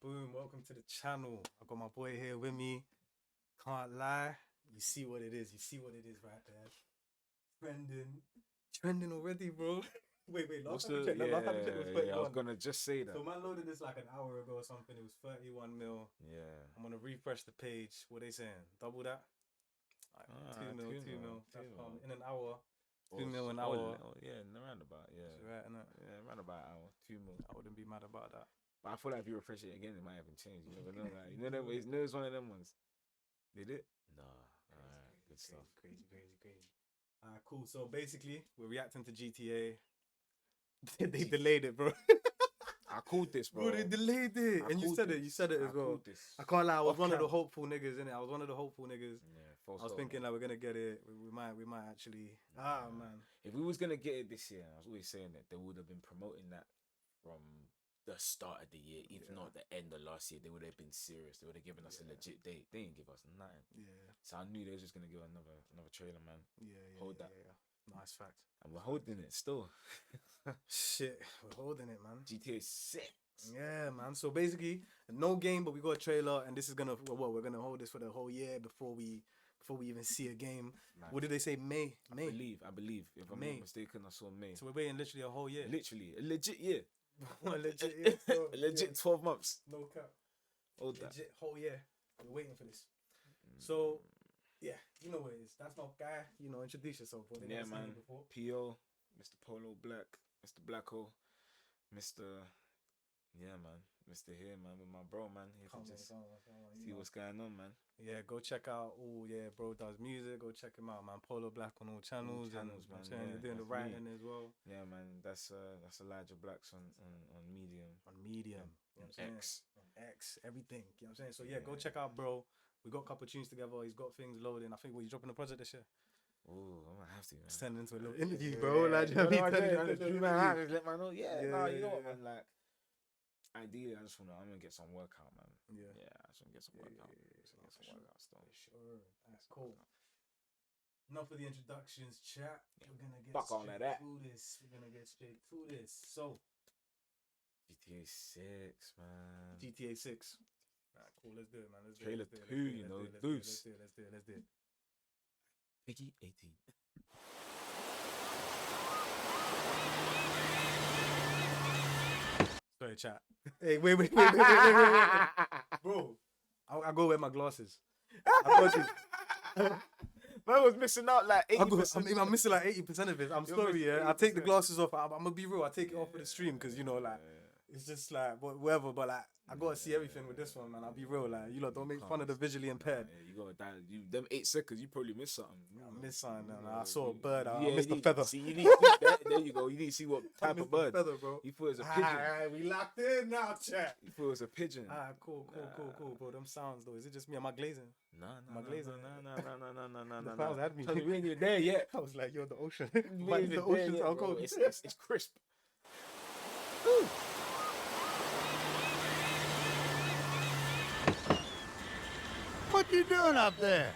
Boom, welcome to the channel. I got my boy here with me. Can't lie. You see what it is. You see what it is right there. Trending. Trending already, bro. Wait. Last time we checked, last time we checked it was 31. I was gonna just say that. So man loaded this like an hour ago or something. It was 31 mil. Yeah. I'm gonna refresh the page. What they saying? Double that? Right, 2 mil, 2 mil. That's in an hour. 2 mil an hour. Yeah, around about, yeah. Right, innit? Yeah, around about an hour. 2 mil. I wouldn't be mad about that. But I feel like if you refresh it again, it might even change. You never know. Like, you know, it's one of them ones. Did it? Nah. Alright, good stuff. Crazy. Alright, cool. So basically, we're reacting to GTA. They delayed it, bro. I called this, bro. Bro, they delayed it. And you said it. You said it as well. I can't lie. I was one of the hopeful niggas, innit? I was one of the hopeful niggas. Yeah, I was thinking like we're gonna get it. We might actually. Man. If we was gonna get it this year, I was always saying that they would have been promoting that from the start of the year, if not the end of last year. They would have been serious. They would have given us a legit date. They didn't give us nothing. Yeah. So I knew they was just gonna give another trailer, man. Hold that. Nice fact. And we're holding it still. Shit, we're holding it, man. GTA 6. Yeah, man. So basically, no game, but we got a trailer, and this is gonna we're gonna hold this for the whole year before we even see a game. Man. What did they say? May. I believe. If I'm not mistaken, I saw May. So we're waiting literally a whole year. Literally, a legit year. A legit year. Bro. A legit 12 months. No cap. Hold legit that. Whole year. We're waiting for this. So, yeah, you know what it is. That's my guy. You know, introduce yourself. Yeah, man. P.O., Mr. Polo Blvck, Mr. Blacko, Mr. Yeah, man. Mr. Here, man, with my bro, man. Here to just see what's going on, man. Yeah, go check out. Bro does music. Go check him out, man. Polo Blvck on all channels. Man. You're doing the writing as well. Yeah, man. That's Elijah Blacks on Medium. On Medium. You know what I'm X. On X. Everything. You know what I'm saying? So yeah, go check out, bro. We got a couple tunes together. He's got things loading. I think he's dropping a project this year. Oh, I might have to, man. Just turn into a little interview, bro. Like, let man know. Yeah, no, you know what, man. Like, ideally, I'm gonna get some workout, man. Yeah, I just wanna get some workout. Workout stuff. Sure, that's cool. Enough of the introductions, chat. We're gonna get back on like that. We're gonna get straight to this. So, GTA 6, man. GTA 6. Alright, cool. Let's do it, man. Let's do Trailer it. 2, you know, Let's do it. Peggy 18. Sorry, chat. Hey, wait. Bro, I go wear my glasses. I got you. Man was missing out like 80%. I'm missing like 80% of it. I'm sorry, yeah. I take the glasses off. I'm gonna be real. I take it off for the stream because, you know, like, it's just like, whatever. But like, I gotta see everything with this one, man. I'll be real. Like, you lot don't make fun of the visually impaired. Yeah, you gotta die. Them 8 seconds, you probably missed something. I missed something. I saw a bird. I missed the feather. See, you need to see that. There you go. You need to see what type of bird. Feather, bro. You thought it was a pigeon. Alright, we locked in now, chat. You thought it was a pigeon. Alright, cool, bro. Them sounds though. Is it just me? Am I glazing? No. The sounds had me. We ain't even there yet. I was like, you're the ocean. But the ocean sound cold. It's crisp. What you doing up there?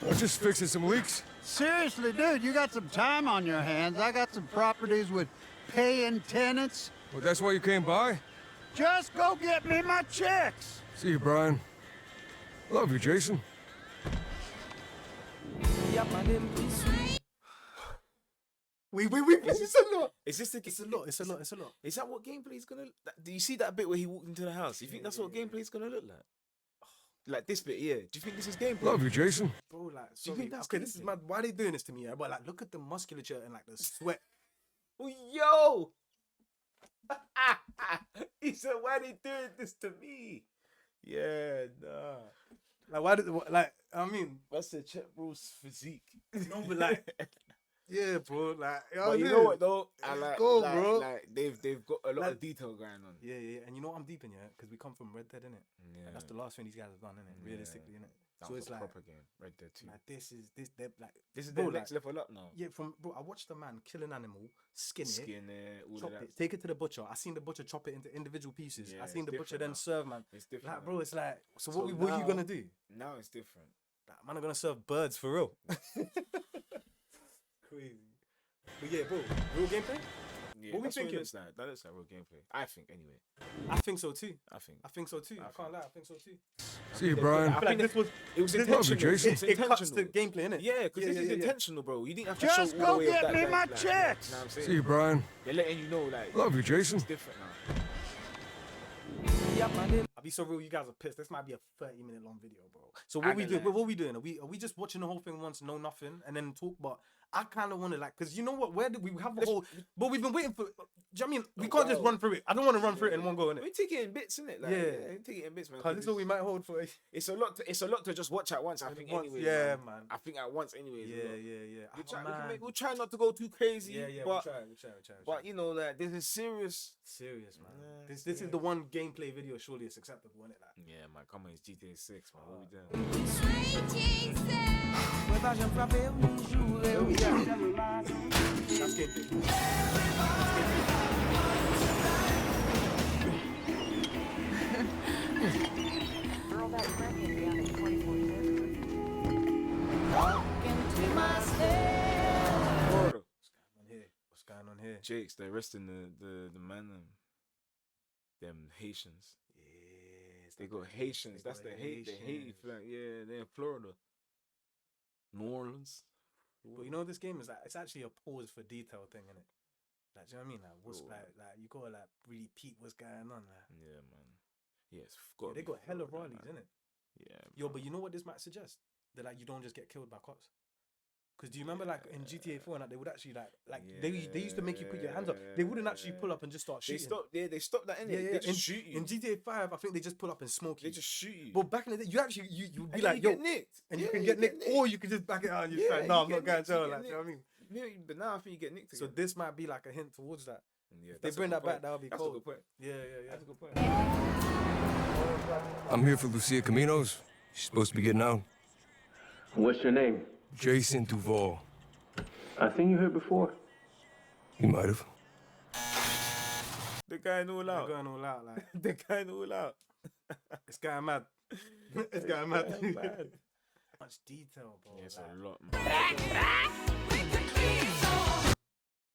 I'm just fixing some leaks. Seriously, dude, you got some time on your hands. I got some properties with paying tenants. Well, that's why you came by? Just go get me my checks. See you, Brian. Love you, Jason. Wait. It's a lot. It's a lot. Is that what gameplay is gonna? Do you see that bit where he walked into the house? You think that's what gameplay is gonna look like? Like this bit, yeah. Do you think this is gameplay? Love you, Jason. Bro, like, do you think that's okay? This is mad. Why are they doing this to me? Yeah? But like, look at the musculature and like the sweat. Yo, he said, "Why are they doing this to me?" Yeah, nah. Like, why did I mean, that's the Chet Bruce physique. No, but like, yeah, bro. Like, but you know what though? Bro. Like they've got a lot of detail going on. Yeah. And you know what I'm deep in, yeah? Because we come from Red Dead, innit? Yeah. And that's the last thing these guys have done, innit? Realistically, innit? So it's like proper game. Red Dead 2. Like this is the next level up now. Yeah, I watched the man kill an animal, skin it, all chop of that. it, take it to the butcher. I seen the butcher chop it into individual pieces. Yeah, I seen the butcher then now. serve, man. It's different. Like, bro, it's like, so what are you gonna do? Now it's different. Like, man, I'm gonna serve birds for real. Crazy. But yeah, bro, real gameplay? Yeah, What we that's what it thinking? looks like. That looks like real gameplay. I think, anyway. I think so too. I think. I think so too. I can't lie. I think so too. See you, Brian. I Like think this was it was this- intentional. Jason. It's it cuts intentional. the gameplay, innit? Yeah, because this is yeah. intentional, bro. You didn't have to Just show all go the way get of that. me like, my like, chicks. You know what I'm saying? See you, Brian. They're letting you know, like, Love you, Jason. it's different now. I'll be so real. You guys are pissed. This might be a 30-minute long video, bro. So what we doing? What we doing? Are we just watching the whole thing once, know nothing, and then talk? But I kind of want to like, cause you know what? Where did we have the whole? But we've been waiting for. Do you know what I mean? We can't just run through it. I don't want to run through it in one go, innit? We take it in bits, innit? Like, Yeah. we take it in bits, man. Cause this is what we might hold for. It's a lot. It's a lot to just watch at once. I think. Once, Anyway, yeah, man. I think at once, anyways. Yeah. We'll try not to go too crazy. Yeah. But, We'll try. but you know, like, this is serious. Serious, man. Yeah, This is the one gameplay video. Surely it's acceptable, innit? Like. Yeah, man. Come on, it's GTA 6, man. What we doing? That's gameplay. Florida. What's going on here? Jakes, they're arresting the man, them Haitians. Yes, They got Haitians. That's the Haiti flag. Yeah, they're in Florida. New Orleans. But you know this game is like it's actually a pause for detail thing, innit? Like, do you know what I mean? Like, what's like you gotta like really peep what's going on. Like, Yeah, man. Yes, they got hella rallies, innit? Yeah. Yo, but you know what this might suggest? That like you don't just get killed by cops. Because do you remember like in GTA 4 and that they would actually like they used to make you put your hands up. They wouldn't actually pull up and just start shooting. They stopped that, innit? Yeah. They just shoot you. In GTA 5, I think they just pull up and smoke you. They just shoot you. But back in the day, you actually you'd be And like, you yo, get nicked. and Yeah, you can get nicked, or you can just back it out and you're like, no, I'm not going to jail. Like, you know what I mean? Yeah, but now I think you get nicked So again. this might be like a hint towards that. Yeah, If they bring that back, that would be That's cool. a good point. Yeah. That's a good point. I'm here for Lucia Caminos. She's supposed to be getting out. What's your name? Jason Duval. I seen you here before. You might have. The guy all They're out. going all out. Like, The guy all out. it's going mad. It's going mad. Bad. Much detail, bro. Yeah, it's like, a lot, man.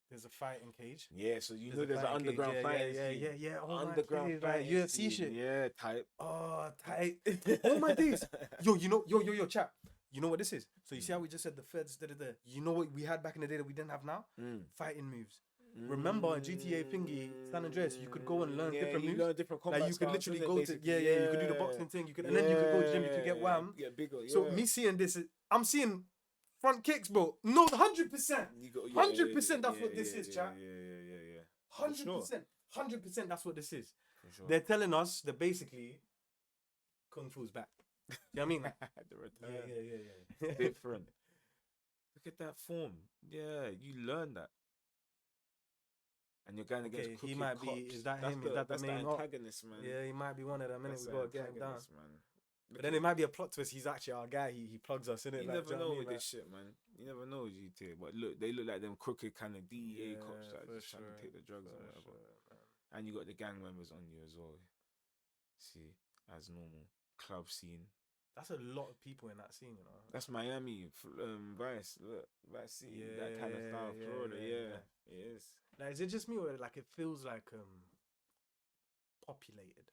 there's a fighting cage. Yeah, so you know There's a there's an fighting cage, underground fighting yeah. scene. Oh, my Underground days, like fighting UFC scene. shit. Yeah, type. Oh, tight. Oh my days. Yo, you know, yo, chat. You know what this is? So you see how we just said the feds, You know what we had back in the day that we didn't have now? Fighting moves. Remember in GTA thingy, San Andreas, you could go and learn different moves. Learn different combat Like you could styles, literally innit, go to basically. you could do the boxing thing. You could and then you could go to gym. You could get wham. Yeah, bigger. Yeah. So me seeing this, I'm seeing front kicks, bro. No, 100%. 100%. That's what this is, chat. Yeah. 100%. 100%. That's what this is. For sure. They're telling us that basically Kung Fu's back. You know what I mean? Like, The return. yeah. Different. Look at that form. Yeah, you learn that. And you're going against Okay, crooked he might be. cops. Is that That's him? The, Is that the that's main the op? antagonist, man. Yeah, he might be one of them. Minute That's we the gotta get him down. antagonist, man. But then it might be a plot twist. He's actually our guy. He plugs us in it. You never know with this shit, man. You never know with GTA. But look, they look like them crooked kind of DEA cops that just trying to take the drugs and whatever. And you got the gang members on you as well. See, as normal. Club scene. That's a lot of people in that scene, you know. That's Miami, Vice. Look, Vice City, that kind of style, Florida. Yeah, it is. Like, is it just me or like it feels like populated?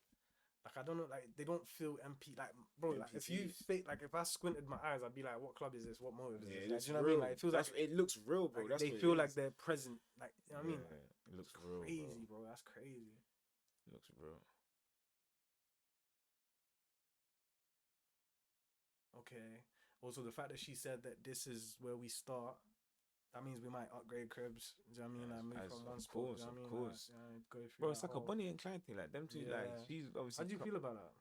Like I don't know, like they don't feel MP. Like bro, like if you if I squinted my eyes, I'd be like, what club is this? What mode is this? Yeah, Like, it's do you know real. what I mean? Like it feels That's, like it looks real, bro. like, That's they what it feel like is. they're present. Like you know what I mean? Yeah, it looks real, Crazy, bro. That's crazy. It looks real. Okay. Also, the fact that she said that this is where we start, that means we might upgrade cribs. Do you know what I mean? Like move from one spot. Do you know what I mean? Course. Like, go through Bro, it's that like a whole- Bonnie and Clyde thing. Like them two, like Yeah. she's obviously. How do you feel about that?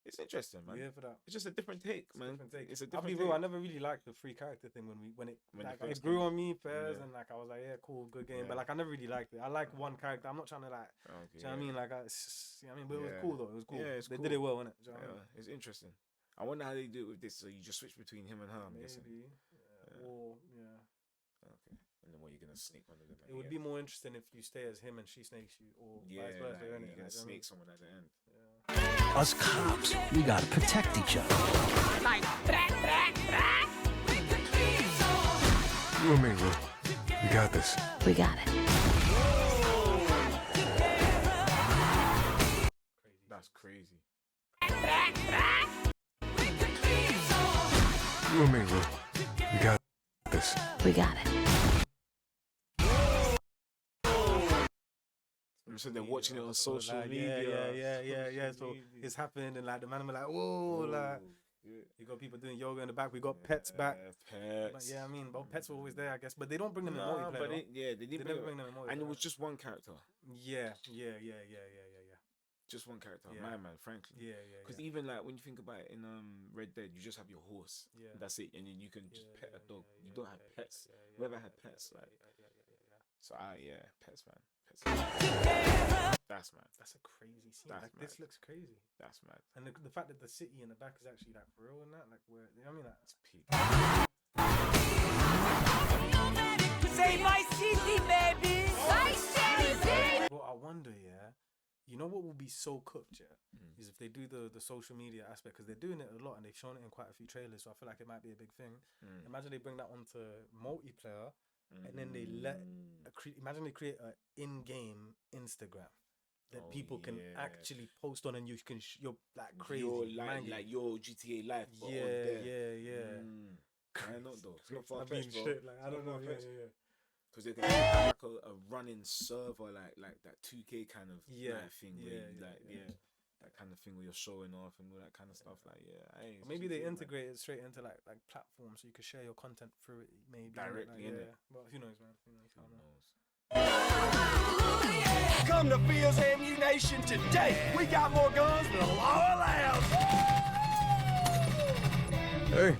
It's interesting, man. Yeah, for that. It's just a different take, It's a man. different take. It's a I'll different be take. real. I never really liked the free character thing when it When it like, first it grew came. on me first, Yeah. and like I was like, yeah, cool, good game. Yeah. But like I never really liked it. I like one character. I'm not trying to like. Okay, Do you know what I mean? Like, you know what I mean? But it was Yeah. cool though. It was cool. Yeah, it's they cool. did it well, innit? Do you know what I Yeah, mean? it's interesting. I wonder how they do it with this. So you just switch between him and her. I'm guessing. Maybe. Yeah. Or yeah. Okay. And then what, you're gonna sneak one of them? It would be more interesting if you stay as him and she snakes you, or vice versa. like, innit? you're Like, gonna do you know what I sneak mean? someone at the end. Us cops, we gotta protect each other. You and me, Lou. We got this. We got it. crazy. You and me, Lou. We got this. We got it. So they're watching it on So, social like, media. Yeah. So it's happening, and like the man, like, whoa, like you got people doing yoga in the back. We got pets back. Pets. But yeah, I mean, but pets were always there, I guess. But they don't bring them in multiplayer. But though. they didn't never bring them in multiplayer. and it was just one character. Yeah. Just one character, Yeah. my man, frankly. Yeah. Because even like when you think about it in Red Dead, you just have your horse. Yeah. That's it, and then you can just pet a dog. You don't have pets. Yeah. Whoever had pets, like. So pets, man. Pets. That's mad. That's a crazy scene. That's Like, mad. this looks crazy. That's mad. And the fact that the city in the back is actually like real and that, like where you know what I mean, like It's peak. Say my city, baby. My city. Well, I wonder, you know what will be so cooked, is if they do the social media aspect, because they're doing it a lot and they've shown it in quite a few trailers, so I feel like it might be a big thing. Imagine they bring that onto multiplayer, and then they imagine they create an in-game Instagram that people can actually post on, and you can you're like crazy, Like your GTA life. But on yeah. I not though. It's not I far mean, fetched, bro. shit, like I It's don't not know, far-fetched. yeah. Because they can have like a running server, like that 2K kind of like, thing, where that kind of thing where you're showing off and all that kind of stuff. Like, Or maybe they integrate it straight into like platforms, so you could share your content through it, maybe Directly, like, innit? Well, who knows, man? Who knows? I don't know. Come to Fields Ammunition today. We got more guns than the law allows. Hey.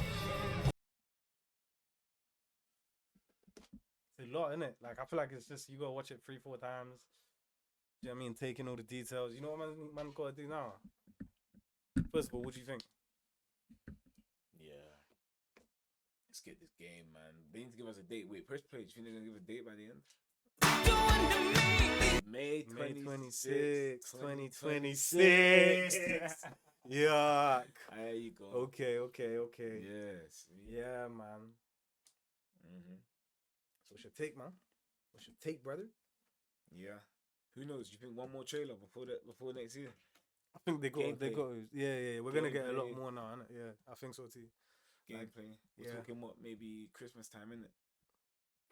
It's a lot, innit? Like I feel like it's just you gotta watch it 3-4 times. Do you know what I mean? Taking all the details. You know what man gotta do now? First of all, what do you think? Yeah. Let's get this game, man. They need to give us a date. Wait, press play. Do you think they're gonna give a date by the end? May 26, 2026. Yuck. There you go. Okay. Yes. Yeah, man. So what's your take, man? What's your take, brother? Yeah. Who knows? You think one more trailer before next year? I think they got. Yeah. We're gonna get a lot Gameplay. more now, innit? Yeah, I think so too. Gameplay. We're talking what, maybe Christmas time, innit?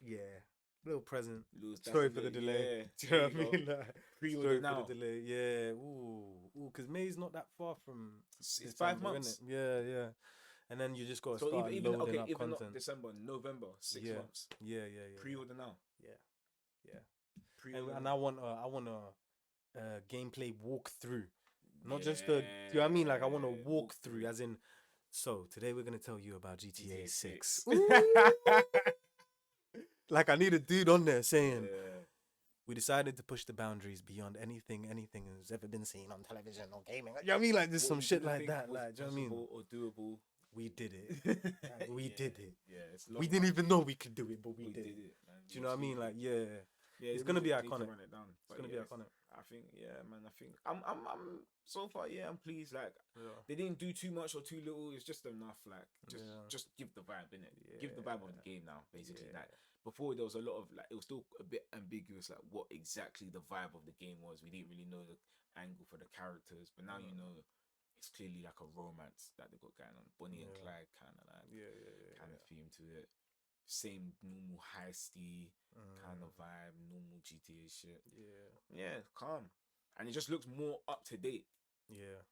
Yeah, little present. Lose. Sorry for the delay. Do you know what I mean? Like, Pre-order sorry now. for the delay. Yeah. Ooh, because May's not that far from. It's 5 months. Innit? Yeah. And then you just gotta So start even loading up even content. not December, November, 6 months. Yeah. Pre-order now. Yeah. Pre-order. And I want a gameplay walkthrough, not just a. Do you know what I mean? Like I want a walkthrough, as in. So today we're gonna tell you about GTA 6. Like I need a dude on there saying, we decided to push the boundaries beyond anything has ever been seen on television or gaming. You know what I mean? Like just some shit like that. Like, do you know what I mean? Or doable. We did it. Like, we did it. Yeah, We didn't even know we could do it, but we did it. Man. Do you know what I mean? Like, yeah, it's you gonna be need to iconic. run it down. It's gonna be iconic. I think, man. I think I'm so far. I'm pleased. Like they didn't do too much or too little. It's just enough. Like just give the vibe, innit? Give the vibe of the game now. Basically, like before there was a lot of like it was still a bit ambiguous. Like what exactly the vibe of the game was. We didn't really know the angle for the characters, but now you know. It's clearly like a romance that they got going on. Bonnie and Clyde kind of like kind of theme to it. Same normal heisty kind of vibe, normal GTA shit. Yeah, calm, and it just looks more up to date. Yeah.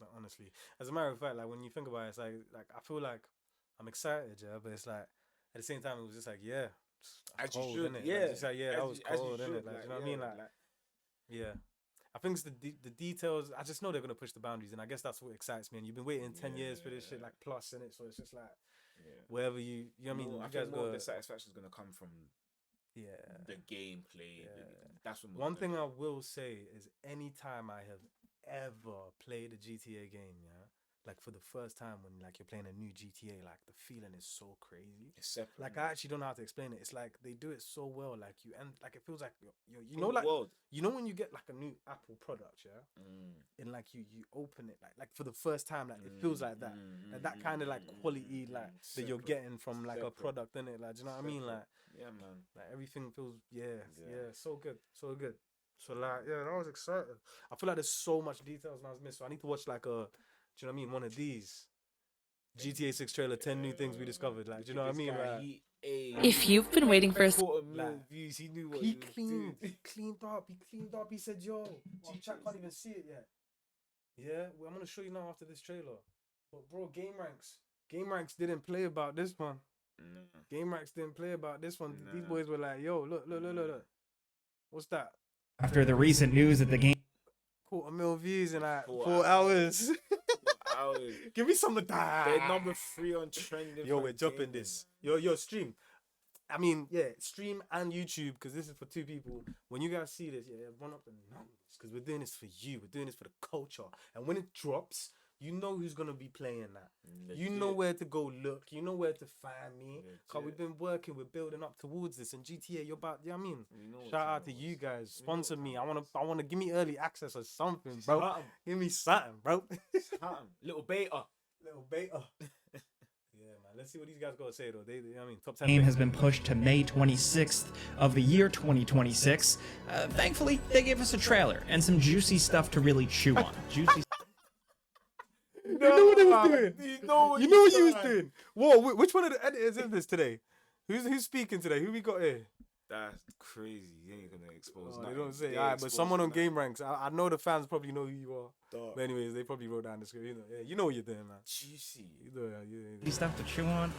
Like, honestly, as a matter of fact, like when you think about it, it's like I feel like I'm excited, but it's like at the same time it was just like As cold, you should, innit? yeah. Like, just like that was as you cold, innit? should, Like, do you know what I mean? Like yeah. I think it's the details. I just know they're gonna push the boundaries, and I guess that's what excites me. And you've been waiting 10 years for this shit, like plus, in it. So it's just like, wherever you know what I mean. I You think guys more go. the satisfaction is gonna come from the gameplay. That's what One thing I will say is, anytime I have ever played a GTA game, like for the first time when like you're playing a new GTA, like the feeling is so crazy. It's separate. Like I actually don't know how to explain it. It's like they do it so well. Like it feels like you're you In know the like world. you know when you get like a new Apple product, and like you open it like for the first time, like it feels like that. Like that kind of like quality like that you're getting from like a product, innit? Like, do you know what I mean? Like yeah, man. like everything feels so good, so good. So like, yeah, that was exciting. I feel like there's so much details now missed. So I need to watch like do you know what I mean? One of these GTA 6 trailer, 10 new things we discovered. Like, do you know what I mean? Like, If you've been waiting for a quarter like, million views, he knew what he was cleaned, doing. cleaned up. He cleaned up. He said, "Yo, chat can't even see it yet." Yeah, well, I'm gonna show you now after this trailer. But bro, Game Ranks didn't play about this one. Game Ranks didn't play about this one. These boys were like, "Yo, look. What's that?" After the recent news that the game 250,000 views in like 4 4 hours. Hours. Give me some of that. They're number 3 on trending. Yo, for we're dropping gaming. this. Yo, stream. I mean, yeah, stream and YouTube, because this is for 2 people. When you guys see this, yeah, run up the numbers, because we're doing this for you. We're doing this for the culture. And when it drops, you know who's going to be playing that. You know where to go look. You know where to find me. Because we've been working, we're building up towards this. And GTA, you're about, you know what I mean? Shout out to you guys. Sponsor me. I want to give me early access or something, bro. Give me something, bro. Little beta. Little beta. Yeah, man. Let's see what these guys got to say, though. I mean, top 10. game has been pushed to May 26th of the year 2026. Thankfully, they gave us a trailer and some juicy stuff to really chew on. Juicy. You know what he was doing. You know what he was doing. Whoa, which one of the editors is this today? Who's speaking today? Who we got here? That's crazy. You ain't gonna expose. They nothing. don't say. They All right, but expose someone on nothing. Game Ranks. I know the fans probably know who you are. Dog. But anyways, they probably wrote down the script. You know what you're doing, man. Juicy. You know, yeah. Stuff to chew on.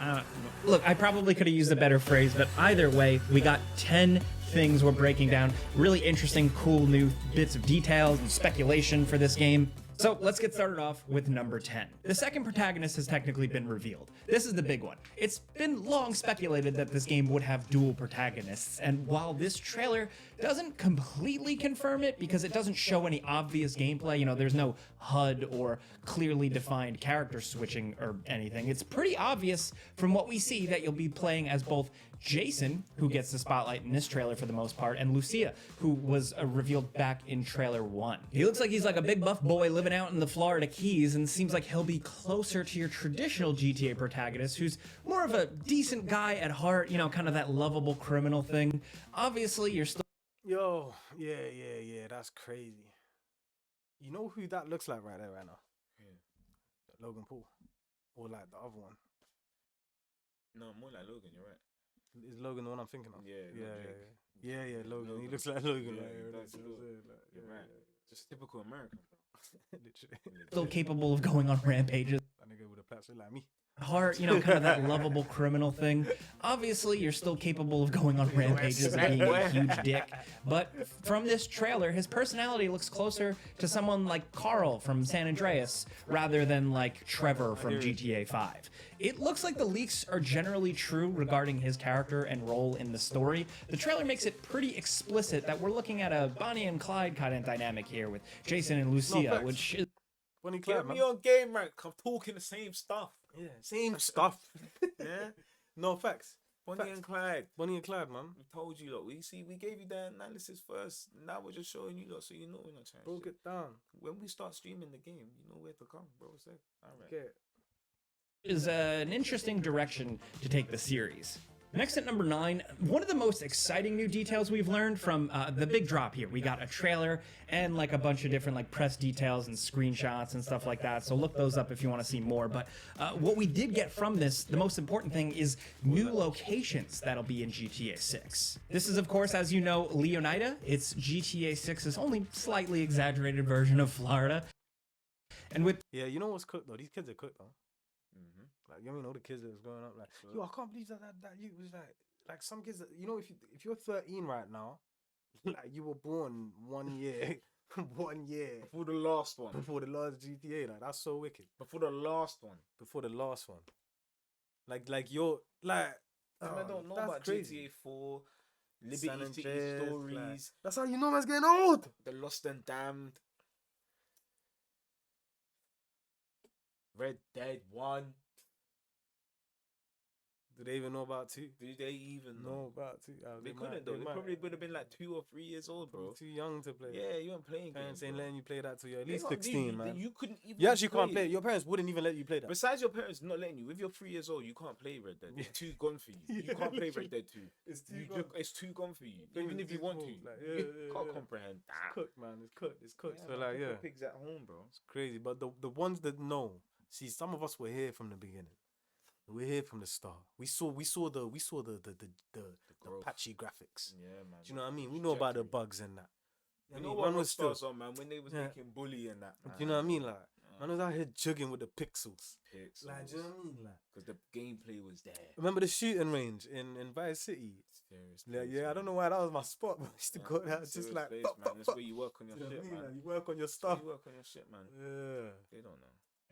Look, I probably could have used a better phrase, but either way, we got 10 things we're breaking down. Really interesting, cool new bits of details and speculation for this game. So let's get started off with number 10. The second protagonist has technically been revealed. This is the big one. It's been long speculated that this game would have dual protagonists, and while this trailer doesn't completely confirm it because it doesn't show any obvious gameplay, you know, there's no HUD or clearly defined character switching or anything, it's pretty obvious from what we see that you'll be playing as both Jason, who gets the spotlight in this trailer for the most part, and Lucia, who was revealed back in trailer 1. He looks like he's like a big buff boy living out in the Florida Keys, and seems like he'll be closer to your traditional GTA protagonist, who's more of a decent guy at heart, you know, kind of that lovable criminal thing. Obviously, you're still... Yo, yeah, that's crazy. You know who that looks like right there, right now? Yeah. Logan Paul. Or like the other one. No, more like Logan. You're right. Is Logan the one I'm thinking of? Yeah, Logan. He looks like Logan. Yeah, like, that's You're right. Just typical American. Literally. still capable of going on rampages. That nigga with a platform like me. Heart, you know, kind of that lovable criminal thing. Obviously, you're still capable of going on rampages and being a huge dick. But from this trailer, his personality looks closer to someone like Carl from San Andreas rather than like Trevor from GTA 5. It looks like the leaks are generally true regarding his character and role in the story. The trailer makes it pretty explicit that we're looking at a Bonnie and Clyde kind of dynamic here with Jason and Lucia, which is... Bonnie Clyde, Get man. me on Game Rank. I'm talking the same stuff. Yeah, same stuff. Yeah. No facts. Bonnie and Clyde. Bonnie and Clyde, man. We told you, look. We gave you the analysis first. Now we're just showing you, look, so you know we're not trying. Broke it down. When we start streaming the game, you know where to come, bro. Say, all right. Okay. is an interesting direction to take the series. Next at number 9, one of the most exciting new details we've learned from the big drop here. We got a trailer and like a bunch of different like press details and screenshots and stuff like that. So look those up if you want to see more. But what we did get from this, the most important thing is new locations that'll be in GTA 6. This is, of course, as you know, Leonida. It's GTA 6's only slightly exaggerated version of Florida. And with you know what's cooked though? These kids are cooked though. Like, you know, all the kids that was growing up, like, yo, I can't believe that you was like some kids that, you know, if you're 13 right now, like you were born 1 year, 1 year Before the last one. before the last GTA, like that's so wicked. Before the last one. Before the last one, like you're like, I don't know that's about crazy. GTA 4, Liberty San City Andreas, Stories, like, that's how you know man's getting old. The Lost and Damned, Red Dead 1. Do they even know about 2? Do they even know about 2? They couldn't though. They probably would have been like 2 or 3 years old, bro. Too young to play. Yeah, you weren't playing. Parents games, ain't bro. letting you play that till you're at They least not 16, really- man. You couldn't even. You actually can't play. Your parents wouldn't even let you play that. Besides your parents not letting you, if you're 3 years old, you can't play Red Dead. It's too gone for you. You can't play Red Dead 2. It's too You gone. it's too gone for you. Thing Even is, if you it's want cool. to, Like, you can't comprehend that. It's cooked, man. It's cooked. It's cooked. Yeah, So man, like, cook yeah, the pigs at home, bro. it's crazy. But the ones that know, see, some of us were here from the beginning. We're here from the start. We saw the growth. patchy graphics. Yeah, man. Do you know what I mean? We know about the bugs and that. You know what was still on, man, when they was making Bully and that. Do you know what I mean? Like, man was out here jugging with the pixels. Like, do you know what I mean? Like, because the gameplay was there. remember the shooting range in Vice City? I don't know why that was my spot, but I used to go there just like. Place, man. That's where you work on your shit, man. You work on your stuff. You work on your shit, man. Yeah. They don't know.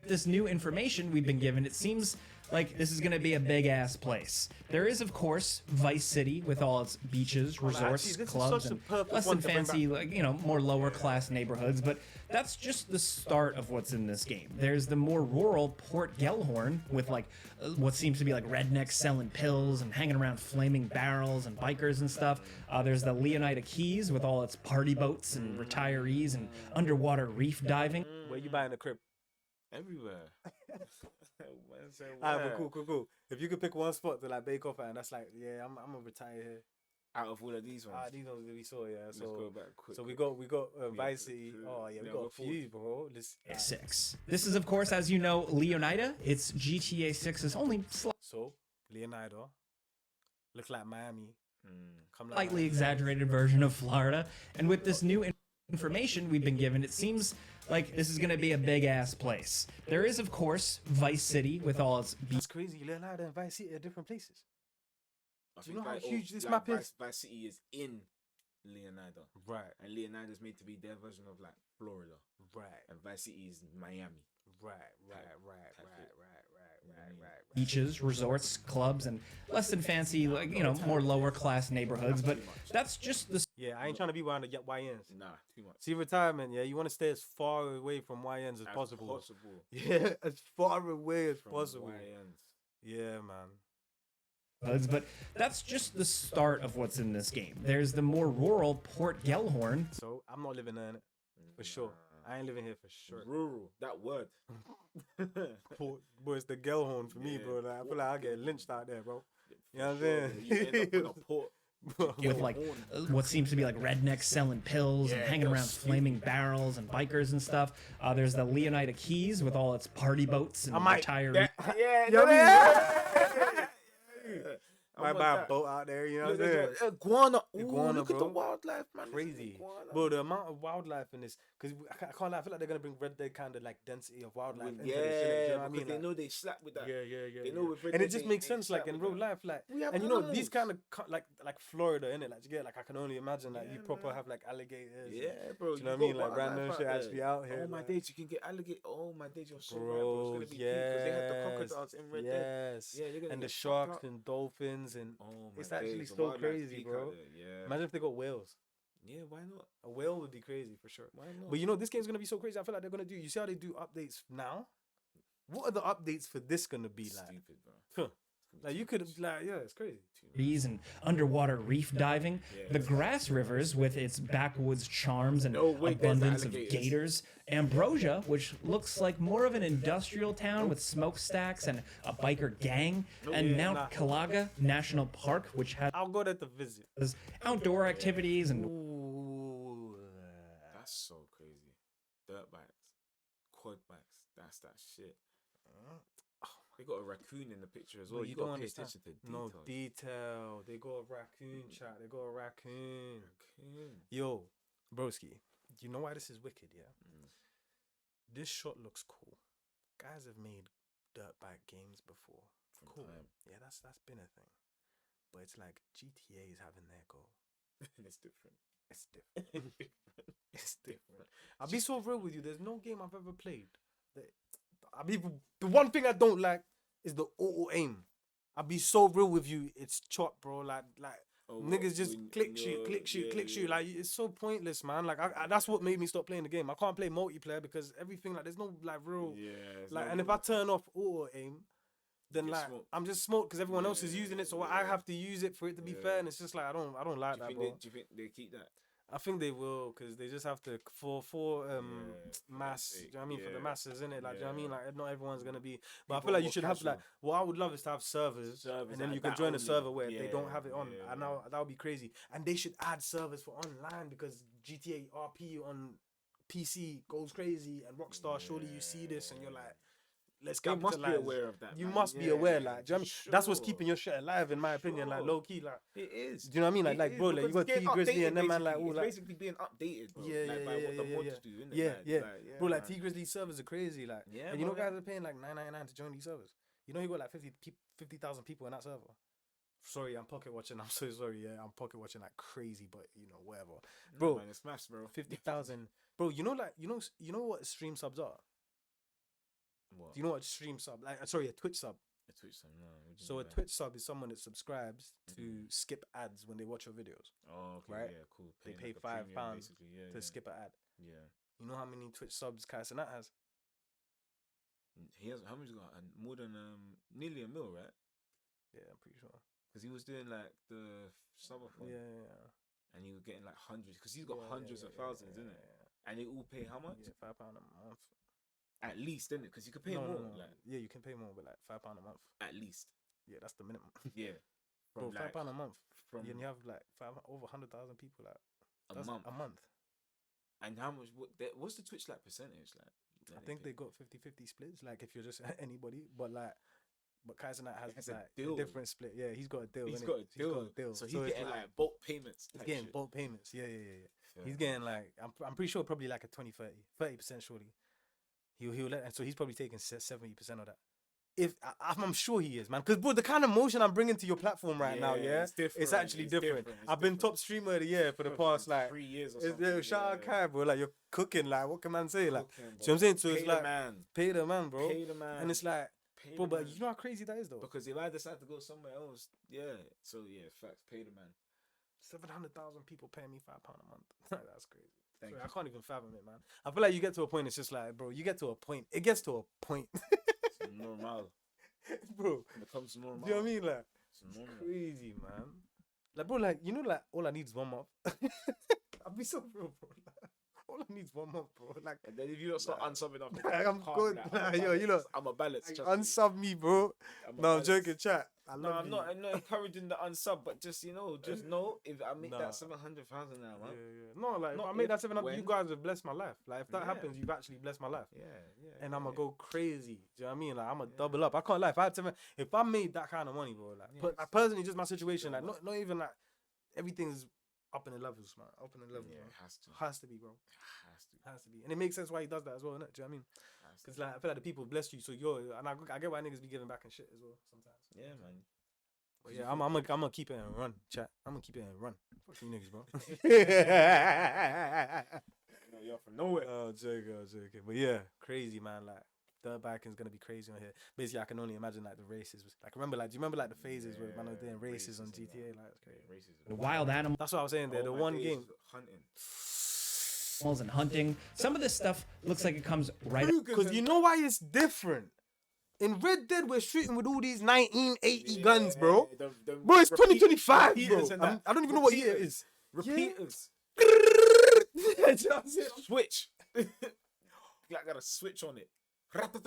This new information we've been given, it seems like this is going to be a big ass place. There is, of course, Vice City with all its beaches, resorts, actually, this is clubs, such a and perfect less one than to bring fancy, like, you know, more lower class neighborhoods. But that's just the start of what's in this game. There's the more rural Port Gellhorn with like what seems to be like rednecks selling pills and hanging around flaming barrels and bikers and stuff. There's the Leonida Keys with all its party boats and retirees and underwater reef diving. Where you buying a crib? Everywhere. Alright, but cool. If you could pick one spot to like bake off at, and that's like, yeah, I'm gonna retire here. Out of all of these ones. These ones that we saw, yeah. Let's go back quick. So we got Vice City. Oh yeah, we got a few, bro. 6. This is, of course, as you know, Leonida. It's GTA 6's only So Leonardo looks like Miami. Come like slightly Miami. exaggerated version of Florida. And with this new information we've been given, it seems like this is going to be a big ass place. There is, of course, Vice City with all its It's crazy. Leonardo and Vice City are different places. I Do you know think how huge this map is? Vice City is in Leonardo. Right. And Leonardo is made to be their version of like Florida. Right. And Vice City is Miami. Right. beaches, resorts, clubs, and less than fancy, like, you know, more lower class neighborhoods. But that's just the Yeah, I ain't trying to be one of the YNs. Nah, too much. See, retirement, yeah, you want to stay as far away from YNs as possible. Yeah, as far away as from possible. YNs. Yeah, man. but that's just the start of what's in this game. There's the more rural Port Gellhorn. So I'm not living there, innit? For sure. I ain't living here for sure. Rural, that word. Boy, it's the Gellhorn for me, bro. Like, I feel like I get lynched out there, bro. You know what I'm Sure, saying? you end up in a port. With like what seems to be like rednecks selling pills and hanging around flaming barrels and bikers and stuff. There's the Leonida Keys with all its party boats and retirees. Might buy a boat out there, you know what I'm saying? Iguana. Iguana, Look at bro. the wildlife, man. Crazy. Iguana. Bro, the amount of wildlife in this, because I can't lie, I feel like they're going to bring Red Dead kind of like density of wildlife into this, innit? Do you know what I mean? They Like, know they slap with that. Yeah. They know with Red And it Dead just they- makes they sense, like slap in with real that. life, like, We have and you know these animals. kind of like Florida, innit? Like, you get, like, I can only imagine, like, you proper have like alligators. Yeah, bro. Do you know what I got mean? Like wildlife random out shit there. actually out here. Oh my like, days, you can get alligator. Oh my days, you're so right, bro. bro, It's gonna be because they had the crocodiles in Red Dead. yes, Yeah, you're gonna and the get fucked sharks up. and dolphins and Oh my it's actually days, the so wildlife's crazy, peak bro. out there, Yeah. Imagine if they got whales. Yeah, why not? A whale would be crazy for sure. Why not? But you know, this game's gonna be so crazy. I feel like they're gonna do. You see how they do updates now? What are the updates for this gonna be like? Stupid, bro. Huh. Like you could like, yeah, it's crazy. And underwater reef diving, the grass rivers with its backwoods charms and abundance of gators, Ambrosia, which looks like more of an industrial town with smokestacks and a biker gang, and Mount Calaga National Park, which has I'll go there to visit. outdoor activities and Ooh. That's so crazy. Dirt bikes, quad bikes. That's that shit. They got a raccoon in the picture as well. But You don't gotta pay understand. attention to No details. detail. They got a raccoon, chat. They got a raccoon. Raccoon. Yo, broski, you know why this is wicked, yeah? This shot looks cool. Guys have made dirt bike games before. Cool. time. Yeah, that's been a thing. But it's like GTA is having their go. It's different. It's different. It's different. I'll be so real with you. There's no game I've ever played. The one thing I don't like is the auto aim. I'll be so real with you. It's chop, bro. Like niggas just click shoot. Like it's so pointless, man. Like I that's what made me stop playing the game. I can't play multiplayer because everything like there's no like real Yeah. like. And if I turn off auto aim, then Get like smoked. I'm just smoked because everyone else is Yeah, using it, so I yeah. have to use it for it to be fair. And it's just like I don't like Do that, you bro. think they keep that? I think they will because they just have to for mass. Do you know what I mean? For the masses, innit? Like, do you know what I mean? Like, not everyone's gonna be. But I People feel like are you more should have like. casual. What I would love is to have servers and then like you can that join a only. server where they don't Yeah, have it on. yeah, And now that would be crazy. And they should add servers for online because GTA RP on PC goes crazy and Rockstar. Surely you see this and you're like. Let's They capitalize. must be aware of that. You man. must be aware, Yeah, like, do you know what I mean? That's what's keeping your shit alive, in my opinion, like Sure. low key, like. It is. Do you know what I mean? It Like, is, bro, like you because got it's T getting Grizzly and them updated, man, like, all it's like. basically being updated, bro. Yeah, like, by what the mods do, innit? Yeah, like, yeah. Like, Bro, like man. T Grizzly servers are crazy, like. Yeah, and you know, bro, guys are paying like $9.99 to join these servers. You know, you got like 50,000 people in that server. Sorry, I'm pocket watching. I'm so sorry. Yeah, I'm pocket watching like crazy, but you know, whatever. Bro, man, it's maths, bro. 50,000. Bro, you know, like you know what stream subs are? What? Do you know what stream sub? Like, sorry, a Twitch sub. A Twitch sub, no. What do you So mean a by that? Twitch sub is someone that subscribes to skip ads when they watch your videos. Oh, okay, right? yeah, cool. They Paying pay like a £5 premium, basically. Yeah, to yeah. skip an ad. Yeah. You know how many Twitch subs Kaisenat has? He has how much he got? More than nearly $1 million, right? Yeah, I'm pretty sure. Because he was doing like the subathon, Yeah. and he was getting like hundreds. Because he's got Yeah, hundreds of thousands, isn't it? And they all pay how much? Yeah, £5 a month. At least, isn't it? Because you could pay No, more. no. Like Yeah, you can pay more, but like £5 a month. at least, Yeah, that's the minimum. yeah. Bro, From £5 a month. from Yeah, and you have like over 100,000 people. Like a that's month. A month. And how much? What's the Twitch like percentage? Like I think they got 50-50 splits. Like if you're just anybody, but Kaisenat has Has a like deal. a different split. Yeah, he's got a deal. He's innit? got a deal. So he's it's getting like bulk payments. he's type getting shit. bulk payments. Yeah. Fair. He's getting like I'm pretty sure probably like a 30% surely. He'll let, and so he's probably taking 70% of that. If I'm sure he is, man, because bro, the kind of motion I'm bringing to your platform right now, yeah, it's different. it's actually different. I've been top streamer of the year for the past like 3 years or it's, something. shout out Kai, bro. Like you're cooking, like what can man say, like Cooking, see what I'm saying? So Pay it's the like man. pay the man, bro. Pay the man. And it's like, Pay bro, the but man. you know how crazy that is though. Because if I decide to go somewhere else, yeah. So yeah, facts. Pay the man. 700,000 people paying me £5 a month. That's crazy. Thank Sorry, you. I can't even fathom it, man. I feel like you get to a point. It's just like, bro, you get to a point. It gets to a point, It's normal. bro. It becomes normal. Do you know what I mean? Like, It's normal. crazy, man. Like, bro, like you know, like all I need is 1 month. I'll be so real, bro. Like, all I need is 1 month, bro. Like, And then if you don't start unsubbing after Like, I'm calm, good. like, Nah, I'm a yo, you balance. know, I'm a balance. like, trust me. unsub me, bro. I'm a No, I'm balance. joking, chat. I No, love I'm you. not. I'm not encouraging the unsub, but just just know if I make Nah. that 700,000 now, Yeah, man. yeah. No, like if Not I make if, that 700, you when. guys have blessed my life. Like if that Yeah. happens, you've actually blessed my life. Yeah. And I'm gonna go crazy. Do you know what I mean? Like I'm gonna double up. I can't lie. If I made that kind of money, bro, like, like personally, just my situation, like not even like everything's up in the levels, man. Up in the levels, Yeah, man. it has to. Has to be, bro. Has to. Has to be. And it makes sense why he does that as well, innit? Do you know what I mean? Has to. Because like I feel like the people bless you, so and I get why niggas be giving back and shit as well sometimes. Yeah, man. But yeah, I'm gonna keep it and run, chat. I'm gonna keep it and run. Fuck you niggas, bro. You're from nowhere. Oh, joking. But yeah, crazy, man. Like, dirt biking is gonna be crazy on here. Basically, I can only imagine like the races. Like, do you remember like the phases where man was doing races on GTA? Like, it's crazy. Races. Wild animals That's what I was saying there. The one game. Hunting. and hunting. Some of this stuff looks like it comes right. Because you know why it's different. In Red Dead, we're shooting with all these 1980 guns, bro. Bro, it's 2025, bro. I don't even know what year it is. Repeaters. Switch. Like got a switch on it.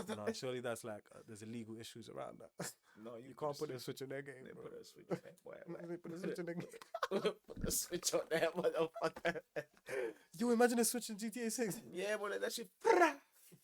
No, surely that's like there's illegal issues around that. No, You can't put a switch in their game, They bro. put a switch on there, boy. They put a switch in their game. Put a switch on there, motherfucker. You imagine a switch in GTA 6? Yeah, boy, that shit. I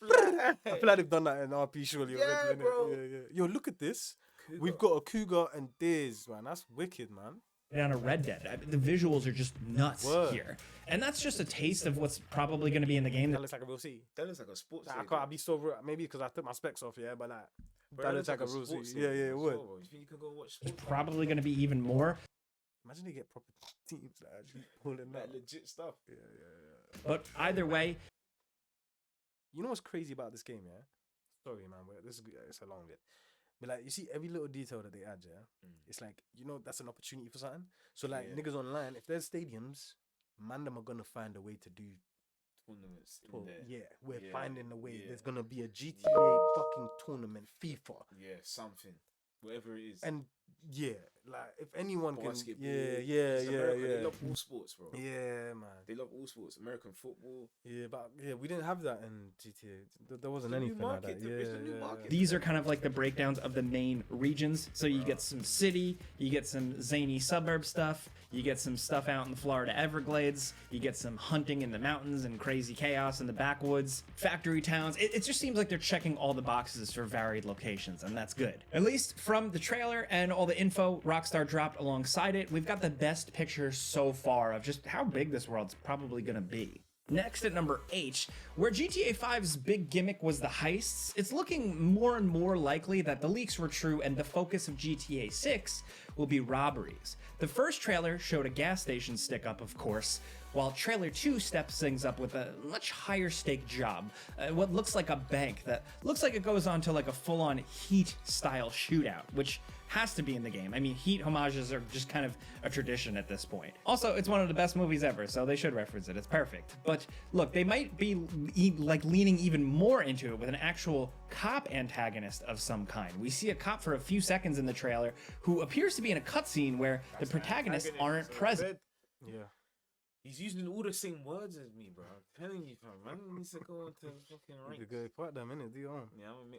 feel like they've done that in RP surely Yeah, already, innit? bro. Yeah. Yo, look at this. We've got a cougar and deers, man. That's wicked, man. on a Red Dead. The visuals are just nuts Word. here. And that's just a taste of what's probably going to be in the game. That looks like a real city. That looks like a sports. Like, I stadium. can't. I'll be so real. Maybe because I took my specs off, yeah. But like, Bro, that looks like a real sports city. Yeah, stadium it as would. well, bro. You think you could go watch There's sports? probably going to be even more. Imagine they get proper teams that actually pulling Like that. legit stuff. Yeah. But either way, You know what's crazy about this game, yeah? Sorry, man. It's a long bit. But like, you see every little detail that they add, yeah. It's like, you know, that's an opportunity for something. So like, Yeah. niggas online, if there's stadiums, man, them are gonna find a way to do. Tournaments in there. Yeah, we're Yeah, finding a way. yeah. There's gonna be a GTA fucking tournament, FIFA. Yeah, something. whatever it is. And yeah, like if anyone Basketball, can, it's America, They love all sports, bro. Yeah, man. They love all sports. American football. Yeah, but we didn't have that in GTA. There wasn't anything like that. It's the new market. These are kind of like the breakdowns of the main regions. So you get some city, you get some zany suburb stuff, you get some stuff out in the Florida Everglades, you get some hunting in the mountains and crazy chaos in the backwoods, factory towns. It just seems like they're checking all the boxes for varied locations, and that's good. At least from the trailer and all the info Rockstar dropped alongside it, we've got the best picture so far of just how big this world's probably gonna be. Next at number 8, where GTA 5's big gimmick was the heists, it's looking more and more likely that the leaks were true and the focus of GTA 6 will be robberies. The first trailer showed a gas station stick up, of course, while trailer 2 steps things up with a much higher stake job, what looks like a bank that looks like it goes on to like a full-on Heat style shootout, which has to be in the game. I mean, Heat homages are just kind of a tradition at this point. Also, it's one of the best movies ever, so they should reference it. It's perfect. But look, they might be like leaning even more into it with an actual cop antagonist of some kind. We see a cop for a few seconds in the trailer who appears to be in a cutscene where the protagonists aren't present. Yeah. He's using all the same words as me, bro. I'm telling you, fam. Man needs to go into fucking ranks. Good quite that minute, do you know?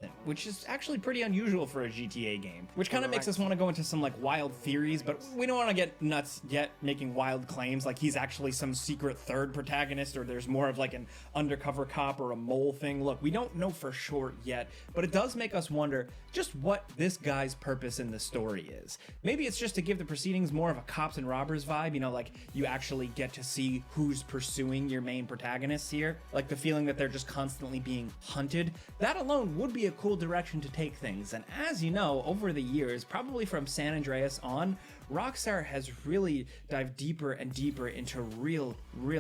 Yeah, which is actually pretty unusual for a GTA game, which kind of makes us want to go into some like wild theories, but we don't want to get nuts yet making wild claims like he's actually some secret third protagonist or there's more of like an undercover cop or a mole thing. Look, we don't know for sure yet, but it does make us wonder just what this guy's purpose in the story is. Maybe it's just to give the proceedings more of a cops and robbers vibe, you know, like you actually get to see who's pursuing your main protagonists here, like the feeling that they're just constantly being hunted. That alone would be a cool direction to take things, and as you know, over the years, probably from San Andreas on, Rockstar has really dived deeper and deeper into real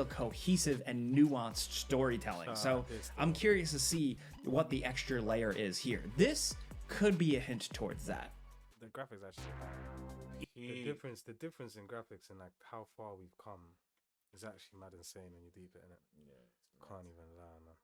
cohesive and nuanced storytelling. So I'm curious to see what the extra layer is here. This could be a hint towards that. The graphics actually, the difference in graphics and like how far we've come is actually mad insane when you deep it in it. Yeah, can't even lie, man.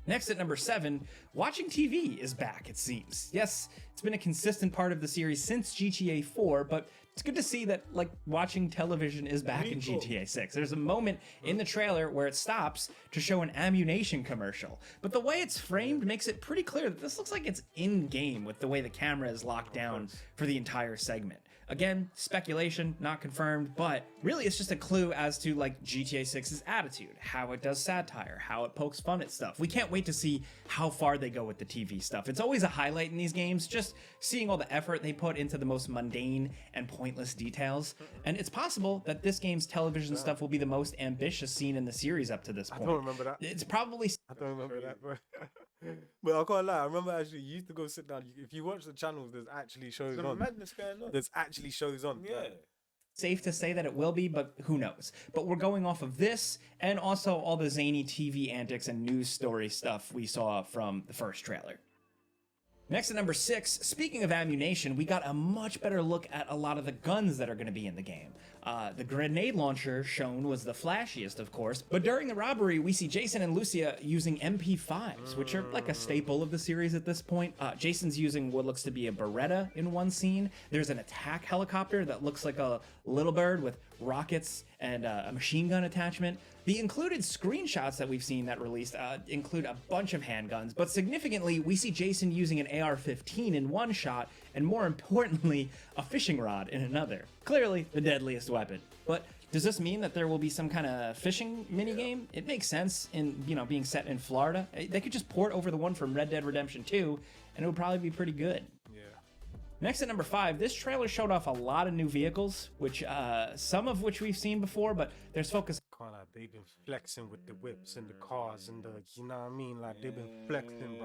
Next at number 7, watching TV is back, it seems. Yes, it's been a consistent part of the series since GTA 4, but it's good to see that, like, watching television is back in GTA 6. There's a moment in the trailer where it stops to show an ammunition commercial, but the way it's framed makes it pretty clear that this looks like it's in-game with the way the camera is locked down for the entire segment. Again, speculation, not confirmed, but really it's just a clue as to like GTA 6's attitude, how it does satire, how it pokes fun at stuff. We can't wait to see how far they go with the TV stuff. It's always a highlight in these games, just seeing all the effort they put into the most mundane and pointless details. And it's possible that this game's television stuff will be the most ambitious scene in the series up to this point. I don't remember that. It's probably... I don't remember that, bro. But I can't lie, I remember actually you used to go sit down. If you watch the channels, there's actually shows on. Madness going on. There's actually shows on. Yeah. Safe to say that it will be, but who knows? But we're going off of this and also all the zany TV antics and news story stuff we saw from the first trailer. Next at number 6, speaking of ammunition, we got a much better look at a lot of the guns that are going to be in the game. The grenade launcher shown was the flashiest, of course, but during the robbery, we see Jason and Lucia using MP5s, which are like a staple of the series at this point. Jason's using what looks to be a Beretta in one scene. There's an attack helicopter that looks like a little bird with rockets and a machine gun attachment. The included screenshots that we've seen that released include a bunch of handguns, but significantly, we see Jason using an AR-15 in one shot, and more importantly, a fishing rod in another. Clearly, the deadliest weapon. But does this mean that there will be some kind of fishing minigame? It makes sense in, you know, being set in Florida. They could just port over the one from Red Dead Redemption 2, and it would probably be pretty good. Next at number 5, this trailer showed off a lot of new vehicles, which some of which we've seen before, but there's focus. They've been flexing with the whips and the cars and the, you know what I mean? Like they've been flexing,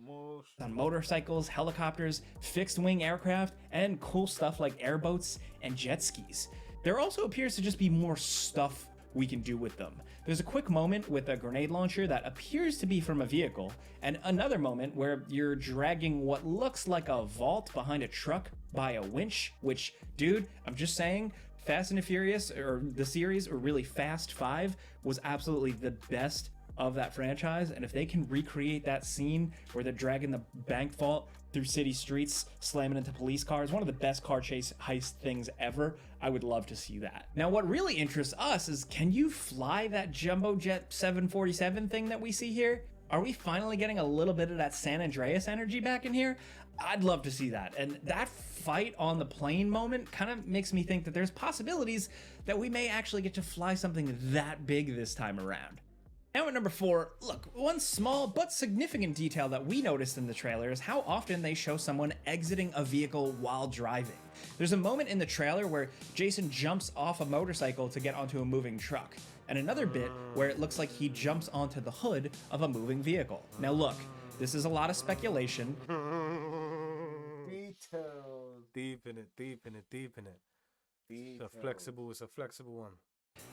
bro. On motorcycles, helicopters, fixed wing aircraft, and cool stuff like airboats and jet skis. There also appears to just be more stuff we can do with them. There's a quick moment with a grenade launcher that appears to be from a vehicle, and another moment where you're dragging what looks like a vault behind a truck by a winch, which, dude, I'm just saying, Fast and the Furious, or the series, or really Fast 5, was absolutely the best of that franchise, and if they can recreate that scene where they're dragging the bank vault through city streets, slamming into police cars, one of the best car chase heist things ever, I would love to see that. Now, what really interests us is, can you fly that jumbo jet 747 thing that we see here? Are we finally getting a little bit of that San Andreas energy back in here? I'd love to see that. And that fight on the plane moment kind of makes me think that there's possibilities that we may actually get to fly something that big this time around. Now at number 4, look, one small but significant detail that we noticed in the trailer is how often they show someone exiting a vehicle while driving. There's a moment in the trailer where Jason jumps off a motorcycle to get onto a moving truck, and another bit where it looks like he jumps onto the hood of a moving vehicle. Now look, this is a lot of speculation. Details. Deep in it. It's a flexible one.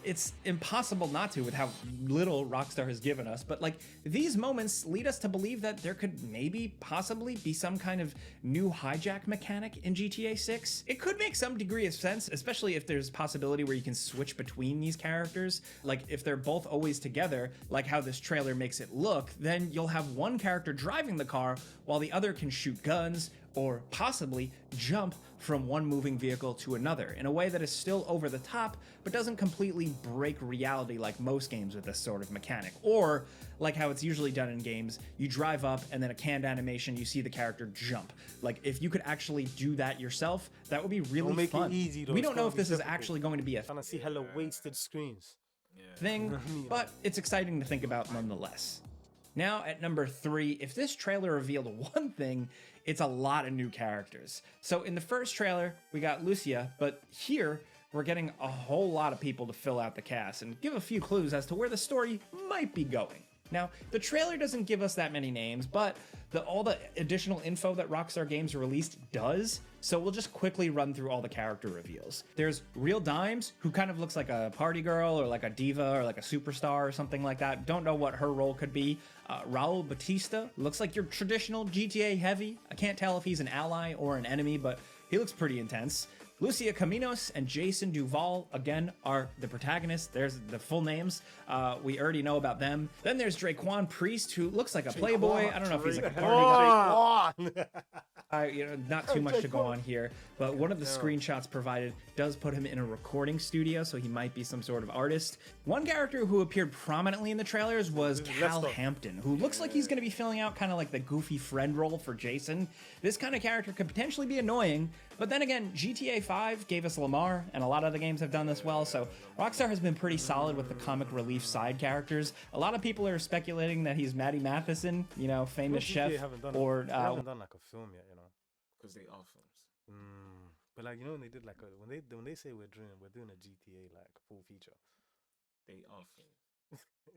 It's impossible not to with how little Rockstar has given us, but like these moments lead us to believe that there could maybe possibly be some kind of new hijack mechanic in GTA 6. It could make some degree of sense, especially if there's possibility where you can switch between these characters. Like if they're both always together, like how this trailer makes it look, then you'll have one character driving the car while the other can shoot guns or possibly jump from one moving vehicle to another in a way that is still over the top, but doesn't completely break reality like most games with this sort of mechanic. Or like how it's usually done in games, you drive up and then a canned animation, you see the character jump. Like if you could actually do that yourself, that would be really fun. Easy, we don't know if this is actually going to be a trying to see hella wasted screens thing, but it's exciting to think about nonetheless. Now at number 3, if this trailer revealed one thing, it's a lot of new characters. So in the first trailer, we got Lucia, but here we're getting a whole lot of people to fill out the cast and give a few clues as to where the story might be going. Now, the trailer doesn't give us that many names, but all the additional info that Rockstar Games released does, so we'll just quickly run through all the character reveals. There's Real Dimes, who kind of looks like a party girl or like a diva or like a superstar or something like that. Don't know what her role could be. Raul Batista looks like your traditional GTA heavy. I can't tell if he's an ally or an enemy, but he looks pretty intense. Lucia Caminos and Jason Duval, again, are the protagonists. There's the full names. We already know about them. Then there's Draquan Priest, who looks like a playboy. I don't know if he's like a party guy. Not too much to go on here, but one of the screenshots provided does put him in a recording studio, so he might be some sort of artist. One character who appeared prominently in the trailers was Cal Hampton, who looks like he's going to be filling out kind of like the goofy friend role for Jason. This kind of character could potentially be annoying, but then again, GTA 5 gave us Lamar, and a lot of the games have done this well, so Rockstar has been pretty solid with the comic relief side characters. A lot of people are speculating that he's Matty Matheson, famous chef, or... They haven't done like a film yet, because they are films. But like when they did like when they say we're doing a GTA like full feature, they are films.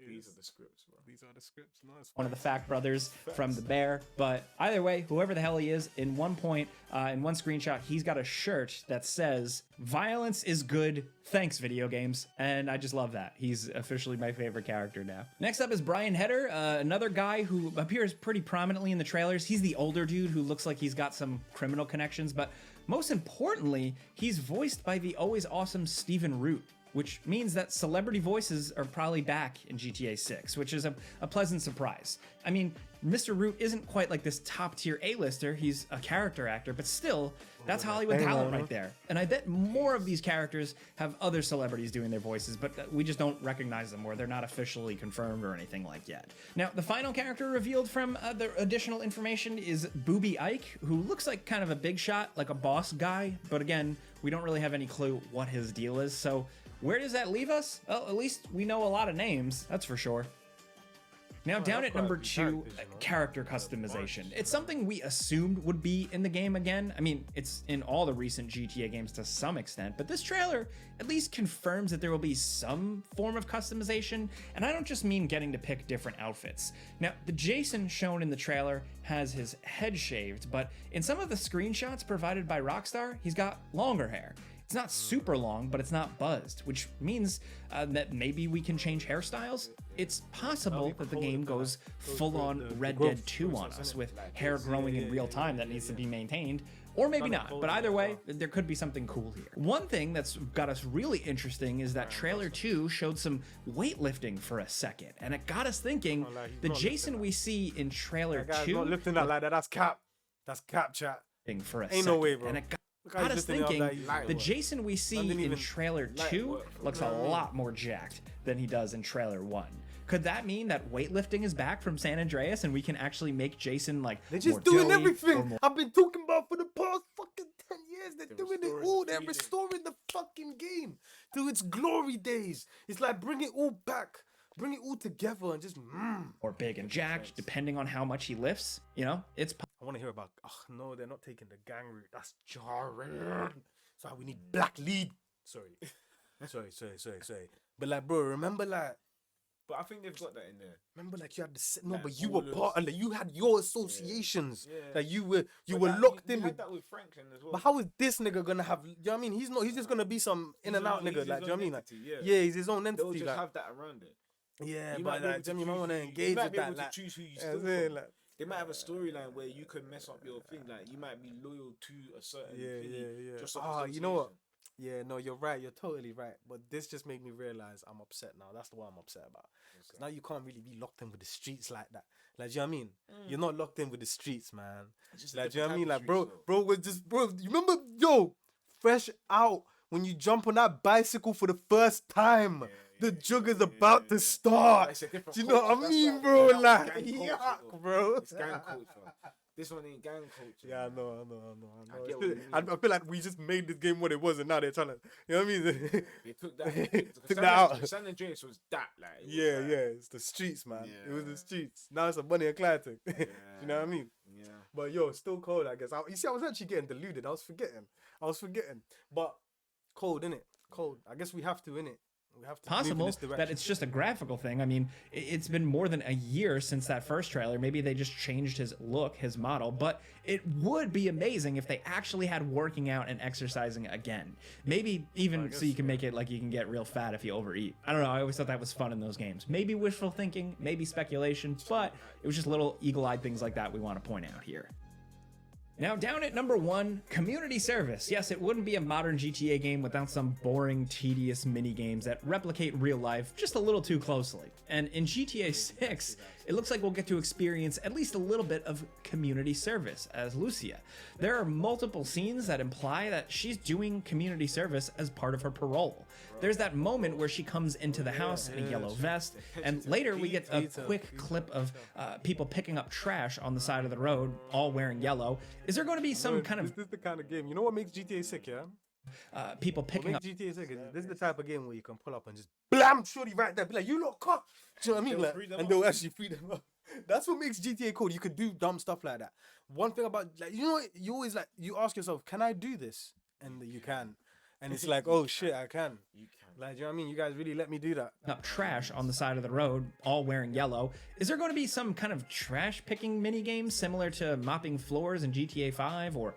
These are the scripts, bro. These are the scripts. No, one of the Fact brothers from The Bear. But either way, whoever the hell he is, in one point, in one screenshot, he's got a shirt that says, "Violence is good, thanks video games." And I just love that. He's officially my favorite character now. Next up is Brian Heder, another guy who appears pretty prominently in the trailers. He's the older dude who looks like he's got some criminal connections, but most importantly, he's voiced by the always awesome Stephen Root, which means that celebrity voices are probably back in GTA 6, which is a pleasant surprise. I mean, Mr. Root isn't quite like this top-tier A-lister, he's a character actor, but still, that's Hollywood talent right there. And I bet more of these characters have other celebrities doing their voices, but we just don't recognize them, or they're not officially confirmed or anything like yet. Now, the final character revealed from the additional information is Booby Ike, who looks like kind of a big shot, like a boss guy, but again, we don't really have any clue what his deal is, so where does that leave us? Well, at least we know a lot of names, that's for sure. Now, down at number 2, character customization. It's something we assumed would be in the game again. I mean, it's in all the recent GTA games to some extent, but this trailer at least confirms that there will be some form of customization, and I don't just mean getting to pick different outfits. Now, the Jason shown in the trailer has his head shaved, but in some of the screenshots provided by Rockstar, he's got longer hair. It's not super long, but it's not buzzed, which means that maybe we can change hairstyles. it's possible that the game goes full-on Red Dead 2 on us, with hair growing in real time that needs to be maintained, or maybe not, but either way, there could be something cool here. One thing that's got us really interesting is that trailer 2 showed some weightlifting for a second, and it got us thinking, the Jason we see in trailer 2... not lifting that like that, that's cap. That's cap, chat. For a Ain't second, no way, bro. and it got us thinking, the Jason we see in trailer 2 looks a lot more jacked than he does in trailer 1. Could that mean that weightlifting is back from San Andreas and we can actually make Jason like they're just doing everything I've been talking about for the past fucking 10 years. They're doing it all. They're restoring the fucking game to its glory days. It's like bring it all back. Bring it all together and just or big and jacked, depending on how much he lifts. You know, it's. I want to hear about. Oh no, they're not taking the gang route. That's jarring. So we need black lead. Sorry. But like, bro, remember like. But I think they've got that in there. Remember, like you had the no, but you were part, like you had your associations. Like you were locked in with that with Franklin as well. But how is this nigga gonna have? You know what I mean? He's not. He's just gonna be some in and out nigga. Like, do you know what I mean? Like, yeah, he's his own entity. They'll just like, have that around it. Yeah, you but like, you might want to engage with that. Like, choose who you steal from. Like, they might have a storyline where you can mess up your thing. Like you might be loyal to a certain thing. Just you know what? Yeah, no, you're right. You're totally right. But this just made me realize I'm upset now. That's the one I'm upset about. Because now you can't really be locked in with the streets like that. Like, do you know what I mean? You're not locked in with the streets, man. Like, do you know what I mean? Like, bro, was just, bro, you remember, fresh out when you jump on that bicycle for the first time. The jug is about to start. Do you know what I mean, bro? Like, yuck, bro. It's gang culture. This one ain't gang culture. Yeah, I know. I feel like we just made this game what it was, and now they're trying to, you know what I mean? They took that, took that out. San Andreas was that, like. It's the streets, man. Yeah. It was the streets. Now it's a Bonnie and Clyde thing. You know what I mean? Yeah. But still cold, I guess. You see, I was actually getting deluded. I was forgetting. But cold, innit? Cold. I guess we have to, innit? Possible that it's just a graphical thing. I mean, it's been more than a year since that first trailer. Maybe they just changed his look, his model, but it would be amazing if they actually had working out and exercising again. Maybe even so you can make it like you can get real fat if you overeat. I don't know. I always thought that was fun in those games. Maybe wishful thinking, maybe speculation, but it was just little eagle-eyed things like that we want to point out here. Now, down at number 1, community service. Yes, it wouldn't be a modern GTA game without some boring, tedious mini-games that replicate real life just a little too closely. And in GTA 6, it looks like we'll get to experience at least a little bit of community service as Lucia. There are multiple scenes that imply that she's doing community service as part of her parole. There's that moment where she comes into the house in a yellow vest, and later we get a quick clip of people picking up trash on the side of the road, all wearing yellow. Is there going to be some kind of... This is the kind of game. You know what makes GTA sick, yeah? People picking up... GTA sick. This is the type of game where you can pull up and just blam shorty right there. Be like, you lot caught. Do you know what I mean? Like, and they'll actually free them up. That's what makes GTA cool. You could do dumb stuff like that. One thing about, like, you know what? You always, like, you ask yourself, can I do this? And you can. And it's like, oh shit, I can. You can. Like, do you know what I mean? You guys really let me do that. Up trash on the side of the road, all wearing yellow. Is there going to be some kind of trash picking mini game similar to mopping floors in GTA 5 or,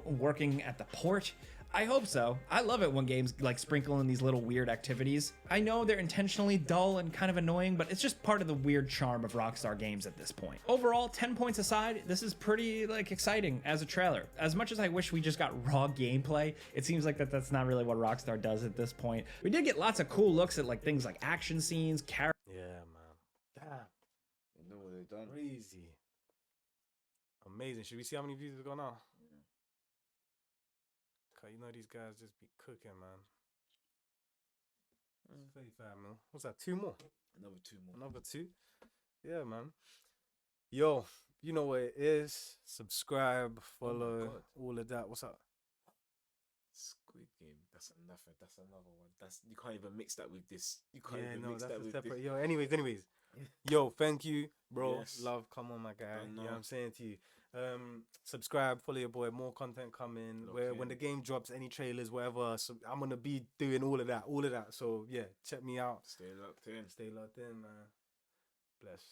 working at the port? I hope so. I love it when games like sprinkle in these little weird activities. I know they're intentionally dull and kind of annoying, but it's just part of the weird charm of Rockstar games at this point. Overall, 10 points aside, this is pretty exciting as a trailer. As much as I wish we just got raw gameplay, it seems like that's not really what Rockstar does at this point. We did get lots of cool looks at things like action scenes, characters. Yeah, man. Damn. You know what they've done? Crazy. Amazing. Should we see how many views it's got now? You know these guys just be cooking, man. 35 mil. What's that? 2 more? Another 2 more. Another 2? Yeah, man. Yo, you know what it is. Subscribe, follow, all of that. What's up? Squid Game. That's another. That's another one. You can't even mix that with this. You can't mix that's that with separate. this. Yo, anyways. Yo, thank you, bro. Yes. Love, come on, my guy. You know what I'm saying to you. Subscribe, follow your boy, more content coming. When the game drops, any trailers, whatever, so I'm gonna be doing all of that. So yeah, check me out. Stay locked in, man. Bless.